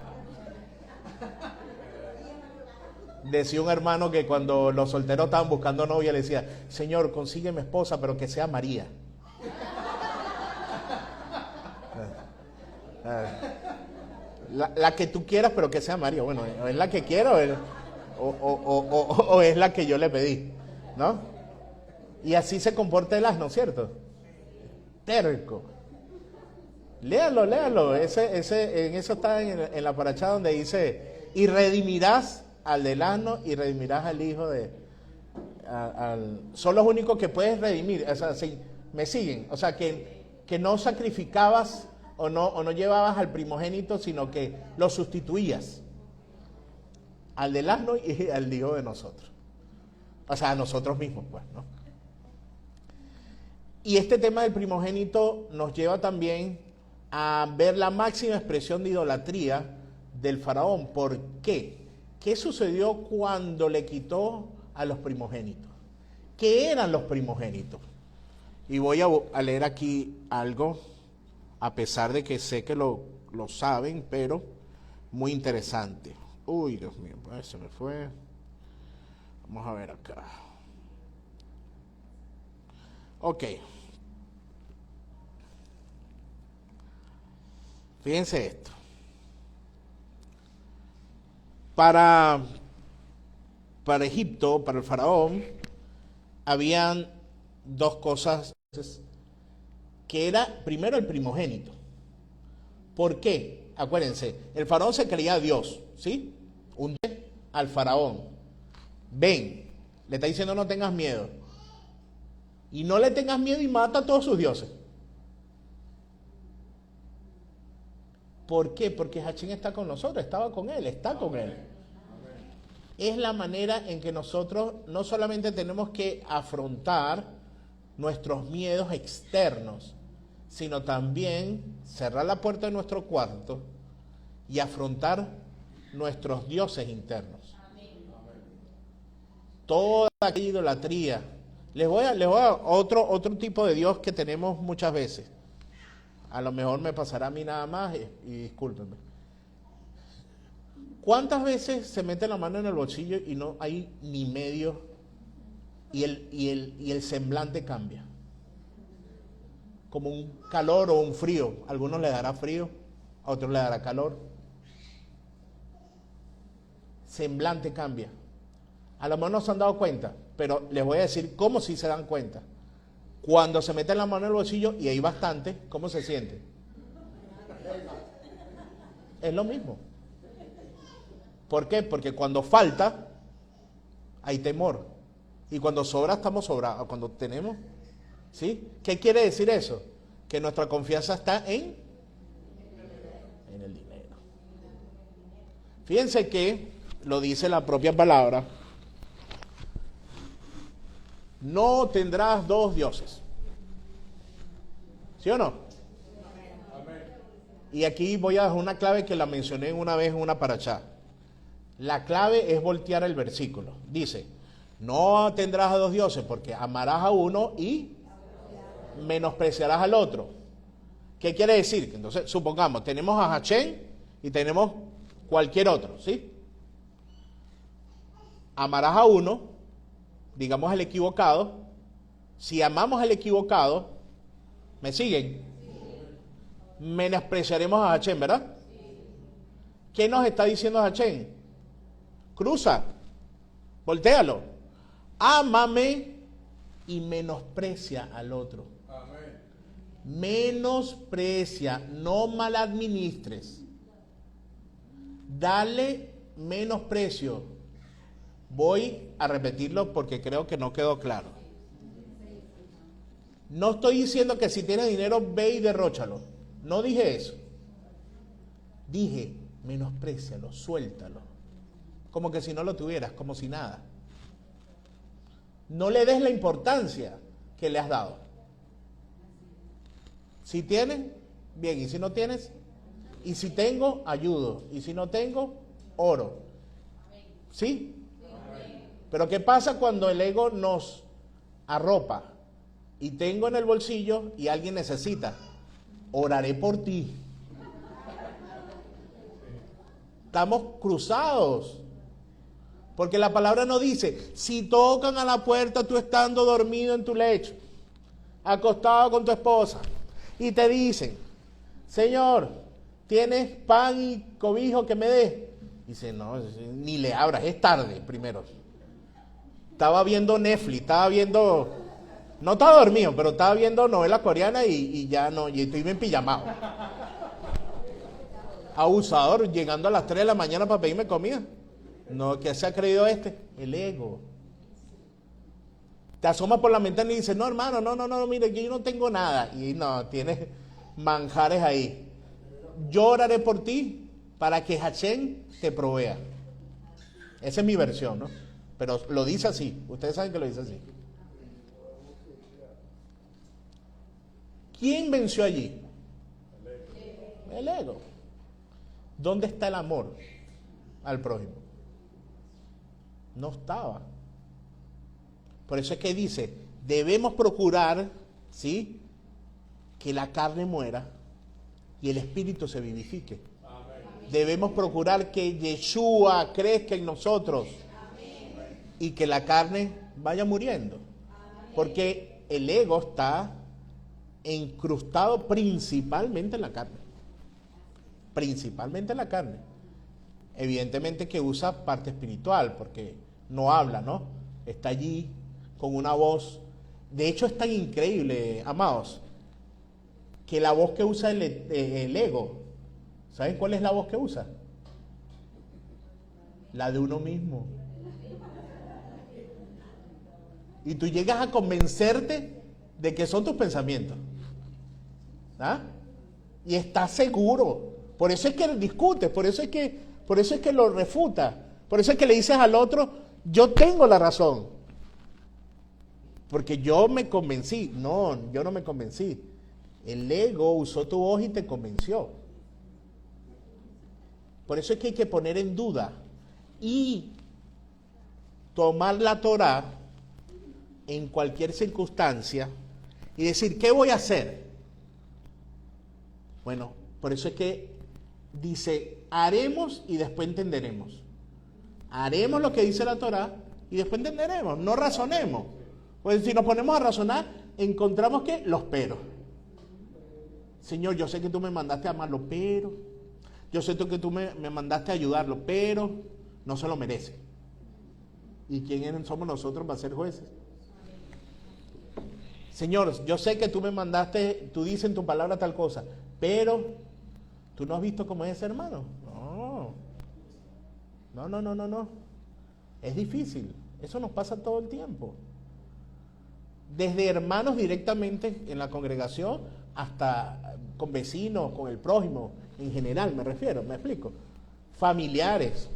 Decía un hermano que cuando los solteros estaban buscando novia, le decía, Señor, consígueme esposa, pero que sea María. La que tú quieras, pero que sea María. Bueno, es la que quiero, o es la que yo le pedí, ¿no? Y así se comporta el asno, ¿cierto? Terco. Léalo. En eso está en la paracha donde dice, y redimirás al del asno y redimirás al hijo de... son los únicos que puedes redimir. O sea, si me siguen. O sea, que no sacrificabas o no llevabas al primogénito, sino que lo sustituías. Al del asno y al hijo de nosotros. O sea, a nosotros mismos, pues, ¿no? Y este tema del primogénito nos lleva también a ver la máxima expresión de idolatría del faraón. ¿Por qué? ¿Qué sucedió cuando le quitó a los primogénitos? ¿Qué eran los primogénitos? Y voy a leer aquí algo, a pesar de que sé que lo saben, pero muy interesante. Uy, Dios mío, pues se me fue. Vamos a ver acá. Ok. Fíjense esto. Para Egipto, para el faraón, habían dos cosas, que era primero el primogénito. ¿Por qué? Acuérdense, el faraón se creía Dios, ¿sí? Un día al faraón, ven, le está diciendo no tengas miedo. Y no le tengas miedo y mata a todos sus dioses. ¿Por qué? Porque Hashem está con nosotros, estaba con él, está con él. Es la manera en que nosotros no solamente tenemos que afrontar nuestros miedos externos, sino también cerrar la puerta de nuestro cuarto y afrontar nuestros dioses internos. Toda aquella idolatría. Les voy a otro tipo de Dios que tenemos muchas veces. A lo mejor me pasará a mí nada más y discúlpenme. ¿Cuántas veces se mete la mano en el bolsillo y no hay ni medio y el semblante cambia? Como un calor o un frío. A algunos le dará frío, a otros le dará calor. Semblante cambia. A lo mejor no se han dado cuenta, pero les voy a decir cómo sí se dan cuenta. Cuando se mete la mano en el bolsillo, y hay bastante, ¿cómo se siente? Es lo mismo. ¿Por qué? Porque cuando falta, hay temor. Y cuando sobra, estamos sobrados. Cuando tenemos, ¿sí? ¿Qué quiere decir eso? Que nuestra confianza está en el dinero. Fíjense que, lo dice la propia palabra, no tendrás dos dioses. ¿Sí o no? Y aquí voy a dejar una clave que la mencioné una vez en una parachá. La clave es voltear el versículo. Dice, no tendrás a dos dioses porque amarás a uno y menospreciarás al otro. ¿Qué quiere decir? Que entonces, supongamos, tenemos a Hashem y tenemos cualquier otro, ¿sí? Amarás a uno, digamos el equivocado. Si amamos al equivocado, ¿me siguen? Menospreciaremos a Hashem, ¿verdad? ¿Qué nos está diciendo Hashem? Cruza, voltéalo, ámame y menosprecia al otro. Amén. Menosprecia, no maladministres. Dale menosprecio. Voy a repetirlo porque creo que no quedó claro. No estoy diciendo que si tienes dinero ve y derróchalo. No dije eso. Dije, menosprécialo, suéltalo. Como que si no lo tuvieras, como si nada. No le des la importancia que le has dado. Si tienes, bien. Y si no tienes, y si tengo, ayudo. Y si no tengo, oro. ¿Sí? Pero ¿qué pasa cuando el ego nos arropa? Y tengo en el bolsillo y alguien necesita. Oraré por ti. Estamos cruzados. Porque la palabra no dice, si tocan a la puerta tú estando dormido en tu lecho, acostado con tu esposa, y te dicen, Señor, ¿tienes pan y cobijo que me des? Dice, no, ni le abras, es tarde primero. Estaba viendo Netflix, no estaba dormido, pero estaba viendo novela coreana y ya no, y estoy bien pijamado. Abusador, llegando a las 3 de la mañana para pedirme comida. No, ¿qué se ha creído este? El ego. Te asomas por la ventana y dices, no hermano, no, mire, que yo no tengo nada. Y no, tienes manjares ahí. Yo oraré por ti para que Hashem te provea. Esa es mi versión, ¿no? Pero lo dice así, ustedes saben que lo dice así. ¿Quién venció allí? El ego. ¿Dónde está el amor al prójimo? No estaba. Por eso es que dice, debemos procurar, ¿sí?, que la carne muera y el espíritu se vivifique. Amén. Debemos procurar que Yeshua crezca en nosotros. Amén. Y que la carne vaya muriendo. Amén. Porque el ego está incrustado principalmente en la carne. Principalmente en la carne. Evidentemente que usa parte espiritual, porque no habla, ¿no? Está allí con una voz. De hecho es tan increíble, amados, que la voz que usa el ego, ¿saben cuál es la voz que usa? La de uno mismo. Y tú llegas a convencerte de que son tus pensamientos. ¿Ah? Y estás seguro. Por eso es que discutes, por eso es que lo refuta. Por eso es que le dices al otro, yo tengo la razón. Porque yo me convencí. No, yo no me convencí. El ego usó tu voz y te convenció. Por eso es que hay que poner en duda y tomar la Torá en cualquier circunstancia y decir, ¿qué voy a hacer? Bueno, por eso es que dice, haremos y después entenderemos. Haremos lo que dice la Torá y después entenderemos, no razonemos. Pues si nos ponemos a razonar, encontramos que los peros. Señor, yo sé que tú me mandaste a amarlo, pero yo sé que tú me mandaste a ayudarlo, pero no se lo merece. ¿Y quién somos nosotros para ser jueces? Señor, yo sé que tú me mandaste, tú dices en tu palabra tal cosa, pero tú no has visto cómo es ese hermano. No. Es difícil. Eso nos pasa todo el tiempo. Desde hermanos directamente en la congregación hasta con vecinos, con el prójimo, en general me refiero, me explico. Familiares.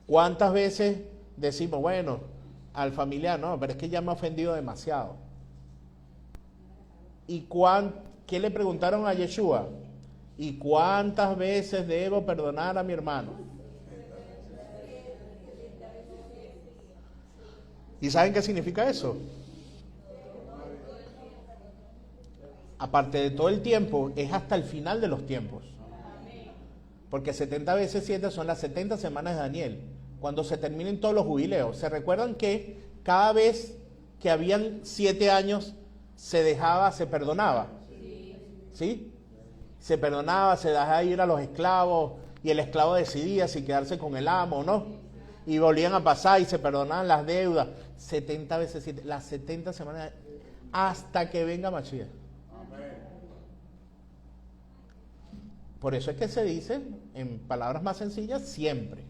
¿Cuántas veces decimos, bueno, al familiar, no, pero es que ya me ha ofendido demasiado? ¿Y qué le preguntaron a Yeshua? ¿Y cuántas veces debo perdonar a mi hermano? ¿Y saben qué significa eso? Aparte de todo el tiempo, es hasta el final de los tiempos. Porque 70 veces 7 son las 70 semanas de Daniel. Cuando se terminen todos los jubileos. ¿Se recuerdan que cada vez que habían 7 años se perdonaba? ¿Sí? Se perdonaba, se dejaba ir a los esclavos y el esclavo decidía si quedarse con el amo o no. Y volvían a pasar y se perdonaban las deudas. 70 veces 7, las 70 semanas hasta que venga Mashiach. Por eso es que se dice, en palabras más sencillas, siempre.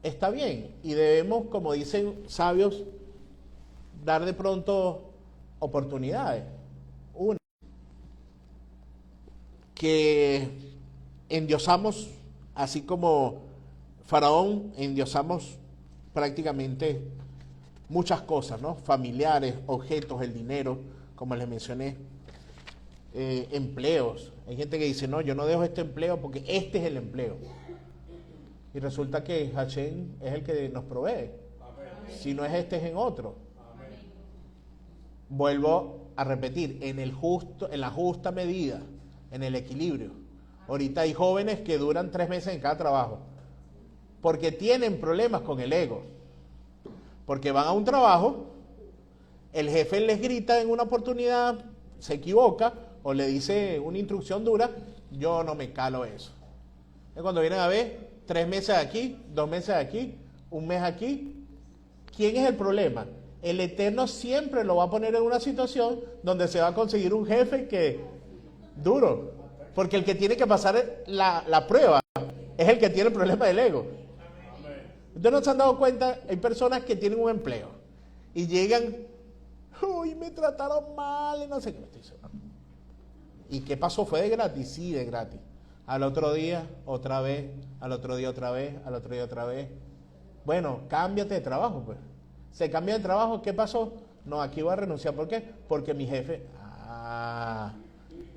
Está bien, y debemos, como dicen sabios, dar de pronto oportunidades. Una, que endiosamos, así como Faraón, endiosamos prácticamente muchas cosas, ¿no? Familiares, objetos, el dinero, como les mencioné, empleos. Hay gente que dice, no, yo no dejo este empleo porque este es el empleo. Y resulta que Hashem es el que nos provee. Si no es este, es en otro. Vuelvo a repetir, en la justa medida, en el equilibrio. Ahorita hay jóvenes que duran 3 meses en cada trabajo porque tienen problemas con el ego. Porque van a un trabajo, el jefe les grita en una oportunidad, se equivoca o le dice una instrucción dura, yo no me calo eso. Y cuando vienen a ver, 3 meses aquí, 2 meses aquí, 1 mes aquí, ¿quién es el problema? El Eterno siempre lo va a poner en una situación donde se va a conseguir un jefe que duro, porque el que tiene que pasar la prueba es el que tiene el problema del ego. Ustedes no se han dado cuenta, hay personas que tienen un empleo y llegan, uy, me trataron mal y no sé qué. ¿Y qué pasó? ¿Fue de gratis? Sí, de gratis. Al otro día, otra vez, al otro día otra vez, al otro día otra vez. Bueno, cámbiate de trabajo, pues. Se cambia de trabajo, ¿qué pasó? No, aquí voy a renunciar. ¿Por qué? Porque mi jefe,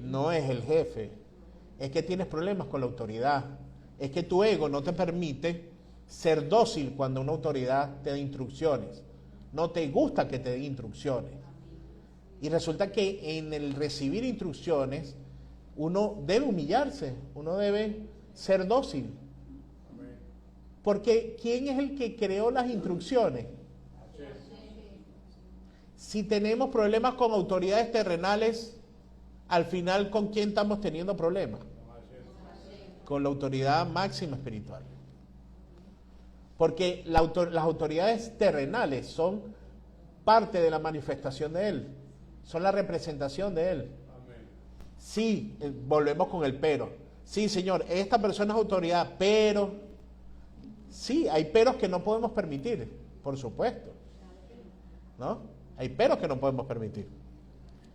no es el jefe. Es que tienes problemas con la autoridad. Es que tu ego no te permite ser dócil cuando una autoridad te da instrucciones. No te gusta que te den instrucciones. Y resulta que en el recibir instrucciones, uno debe humillarse, uno debe ser dócil. Porque ¿quién es el que creó las instrucciones? Si tenemos problemas con autoridades terrenales, al final, ¿con quién estamos teniendo problemas? Con la autoridad máxima espiritual. Porque las autoridades terrenales son parte de la manifestación de Él, son la representación de Él. Sí, volvemos con el pero. Sí, Señor, esta persona es autoridad, pero... Sí, hay peros que no podemos permitir, por supuesto. ¿No? Hay peros que no podemos permitir.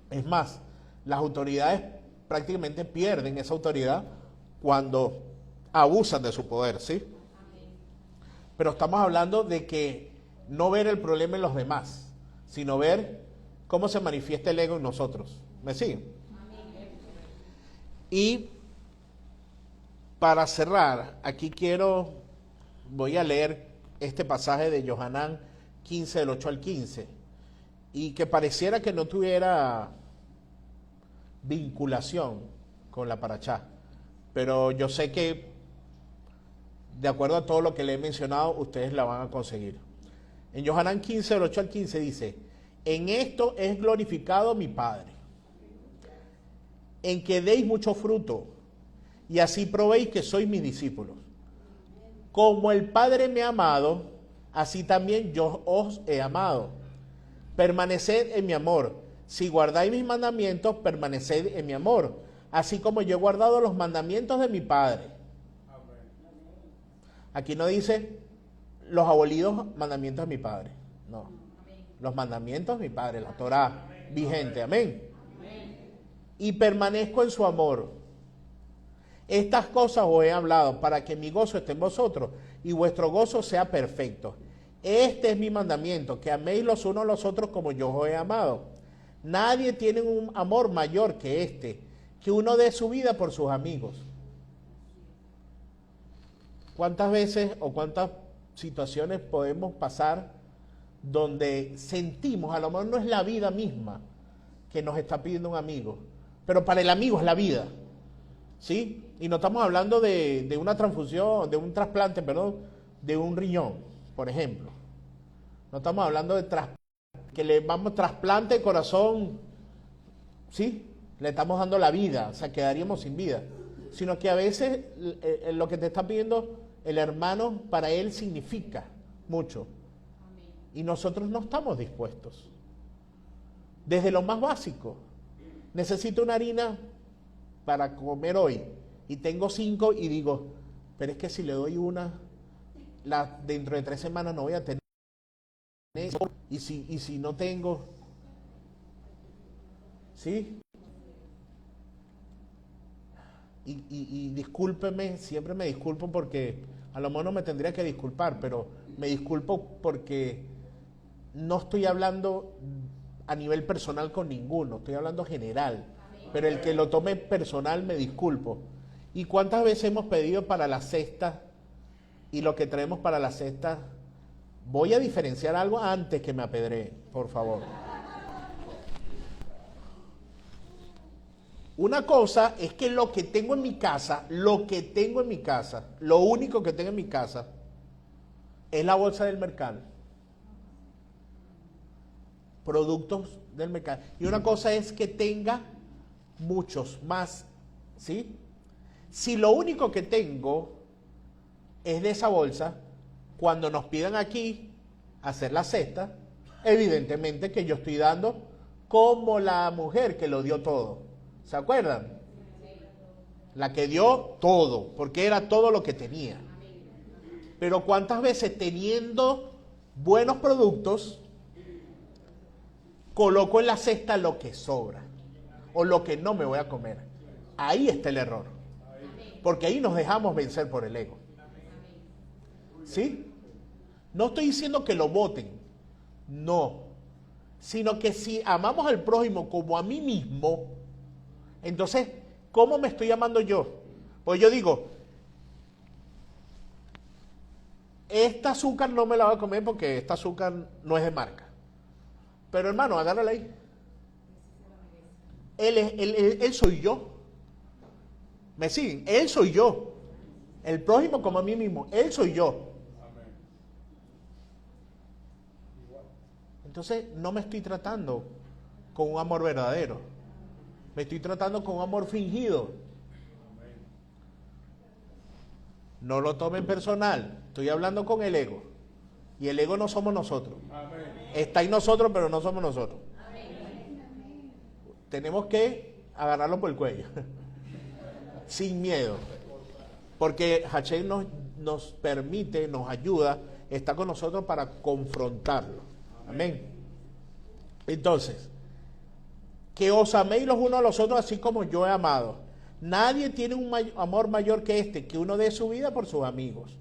Es más, las autoridades prácticamente pierden esa autoridad cuando abusan de su poder, ¿sí? Pero estamos hablando de que no ver el problema en los demás, sino ver cómo se manifiesta el ego en nosotros. ¿Me siguen? Y para cerrar, aquí voy a leer este pasaje de Yohanan 15, del 8 al 15, y que pareciera que no tuviera vinculación con la parachá, pero yo sé que de acuerdo a todo lo que le he mencionado, ustedes la van a conseguir. En Yohanan 15, del 8 al 15 dice, en esto es glorificado mi Padre, en que deis mucho fruto, y así probéis que sois mis discípulos. Como el Padre me ha amado, así también yo os he amado. Permaneced en mi amor. Si guardáis mis mandamientos, permaneced en mi amor, así como yo he guardado los mandamientos de mi Padre. Aquí no dice los abolidos mandamientos de mi Padre. No. Los mandamientos de mi Padre, la Torá vigente. Amén. Y permanezco en su amor. Estas cosas os he hablado para que mi gozo esté en vosotros y vuestro gozo sea perfecto. Este es mi mandamiento, que améis los unos a los otros como yo os he amado. Nadie tiene un amor mayor que este, que uno dé su vida por sus amigos. ¿Cuántas veces o cuántas situaciones podemos pasar donde sentimos, a lo mejor no es la vida misma que nos está pidiendo un amigo, pero para el amigo es la vida, ¿sí? Y no estamos hablando de una transfusión, de un trasplante, perdón, de un riñón, por ejemplo. No estamos hablando de que le vamos trasplante de corazón, ¿sí? Le estamos dando la vida, o sea, quedaríamos sin vida. Sino que a veces lo que te está pidiendo el hermano, para él significa mucho. Y nosotros no estamos dispuestos. Desde lo más básico. Necesito una harina para comer hoy. Y tengo 5 y digo, pero es que si le doy una, dentro de 3 semanas no voy a tener. Y si no tengo, ¿sí? Y discúlpeme, siempre me disculpo porque a lo mejor no me tendría que disculpar, pero me disculpo porque no estoy hablando a nivel personal con ninguno, estoy hablando general. Pero el que lo tome personal me disculpo. ¿Y cuántas veces hemos pedido para la cesta y lo que traemos para la cesta? Voy a diferenciar algo antes que me apedree, por favor. Una cosa es que lo que tengo en mi casa, lo único que tengo en mi casa, es la bolsa del mercado. Productos del mercado. Y una cosa es que tenga muchos más, ¿sí? Si lo único que tengo es de esa bolsa, cuando nos pidan aquí hacer la cesta, evidentemente que yo estoy dando como la mujer que lo dio todo. ¿Se acuerdan? La que dio todo, porque era todo lo que tenía. Pero ¿cuántas veces teniendo buenos productos, coloco en la cesta lo que sobra o lo que no me voy a comer? Ahí está el error. Porque ahí nos dejamos vencer por el ego. ¿Sí? No estoy diciendo que lo voten, no. Sino que si amamos al prójimo como a mí mismo, entonces, ¿cómo me estoy amando yo? Pues yo digo, esta azúcar no me la voy a comer porque esta azúcar no es de marca. Pero hermano, agárrala ahí. Él soy yo. ¿Me siguen? Él soy yo. El prójimo como a mí mismo. Él soy yo. Entonces, no me estoy tratando con un amor verdadero. Me estoy tratando con un amor fingido. No lo tomen personal. Estoy hablando con el ego. Y el ego no somos nosotros. Está en nosotros, pero no somos nosotros. Tenemos que agarrarlo por el cuello. Sin miedo. Porque Hashem nos permite, nos ayuda, está con nosotros para confrontarlo. Amén. Entonces, que os améis los unos a los otros así como yo he amado. Nadie tiene un amor mayor que este, que uno dé su vida por sus amigos.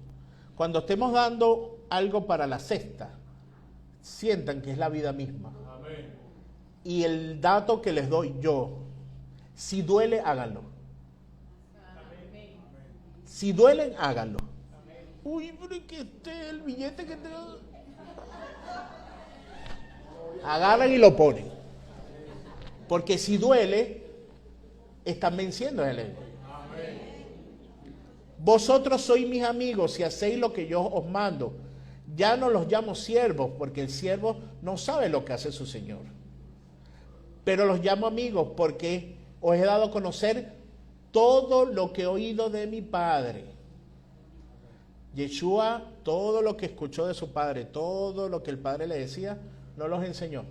Cuando estemos dando algo para la cesta, sientan que es la vida misma. Amén. Y el dato que les doy yo, si duele, háganlo. Amén. Si duelen, háganlo. Amén. Uy, pero es que el billete que te... Agarran y lo ponen. Porque si duele, están venciendo el ego. Vosotros sois mis amigos si hacéis lo que yo os mando. Ya no los llamo siervos, porque el siervo no sabe lo que hace su señor. Pero los llamo amigos porque os he dado a conocer todo lo que he oído de mi Padre. Yeshua, todo lo que escuchó de su Padre, todo lo que el Padre le decía, no los enseñó.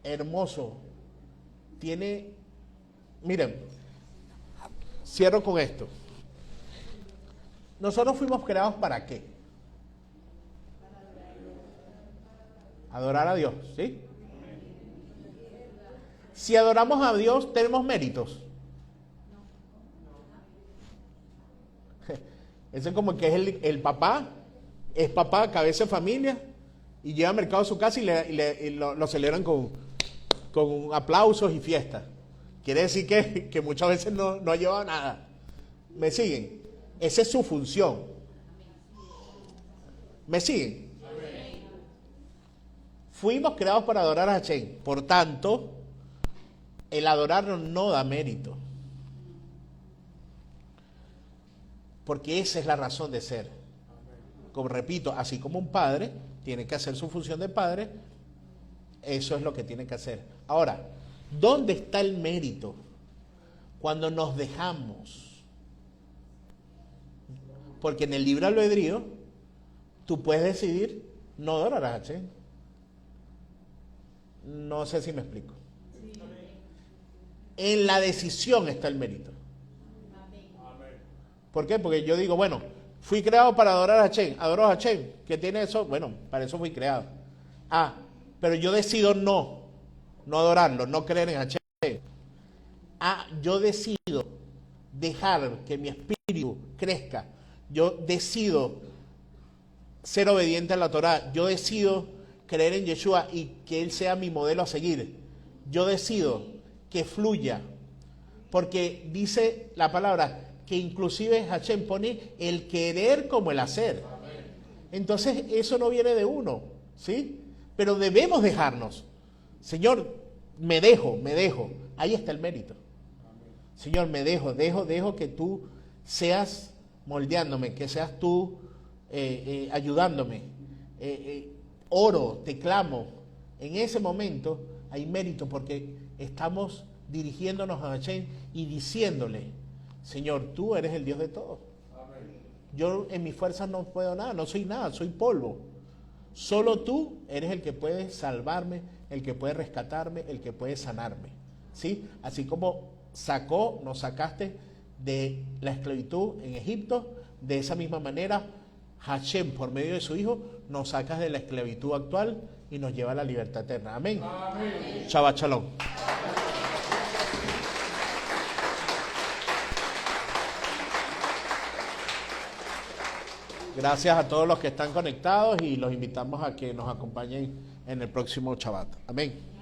Hermoso. Miren, cierro con esto. Nosotros fuimos creados ¿para qué? Adorar a Dios, ¿sí? Si adoramos a Dios, ¿tenemos méritos? Ese es como que es el papá, es papá, cabeza de familia, y lleva al mercado a su casa y lo celebran con aplausos y fiestas. Quiere decir que muchas veces no ha llevado nada. ¿Me siguen? Esa es su función. ¿Me siguen? Fuimos creados para adorar a Hashem. Por tanto, el adorarnos no da mérito. Porque esa es la razón de ser. Como repito, así como un padre tiene que hacer su función de padre, eso es lo que tiene que hacer. Ahora, ¿dónde está el mérito? Cuando nos dejamos. Porque en el libre albedrío, tú puedes decidir no adorar a Hashem. No sé si me explico. En la decisión está el mérito. ¿Por qué? Porque yo digo, bueno, fui creado para adorar a Hashem. Adoro a Hashem. ¿Qué tiene eso? Bueno, para eso fui creado. Pero yo decido no adorarlo, no creer en Hashem. Yo decido dejar que mi espíritu crezca. Yo decido ser obediente a la Torá. Yo decido creer en Yeshua y que Él sea mi modelo a seguir. Yo decido que fluya. Porque dice la palabra que inclusive Hashem pone el querer como el hacer. Entonces eso no viene de uno, ¿sí? Pero debemos dejarnos. Señor, me dejo. Ahí está el mérito. Señor, me dejo que tú seas moldeándome, que seas tú ayudándome. Oro, te clamo. En ese momento hay mérito porque estamos dirigiéndonos a Hashem y diciéndole, Señor, tú eres el Dios de todos. Yo en mis fuerzas no puedo nada, no soy nada, soy polvo. Solo tú eres el que puede salvarme, el que puede rescatarme, el que puede sanarme. ¿Sí? Así como nos sacaste de la esclavitud en Egipto, de esa misma manera, Hashem, por medio de su Hijo, nos saca de la esclavitud actual y nos lleva a la libertad eterna. Amén. Amén. Shabbat Shalom. Gracias a todos los que están conectados y los invitamos a que nos acompañen en el próximo Shabbat. Amén.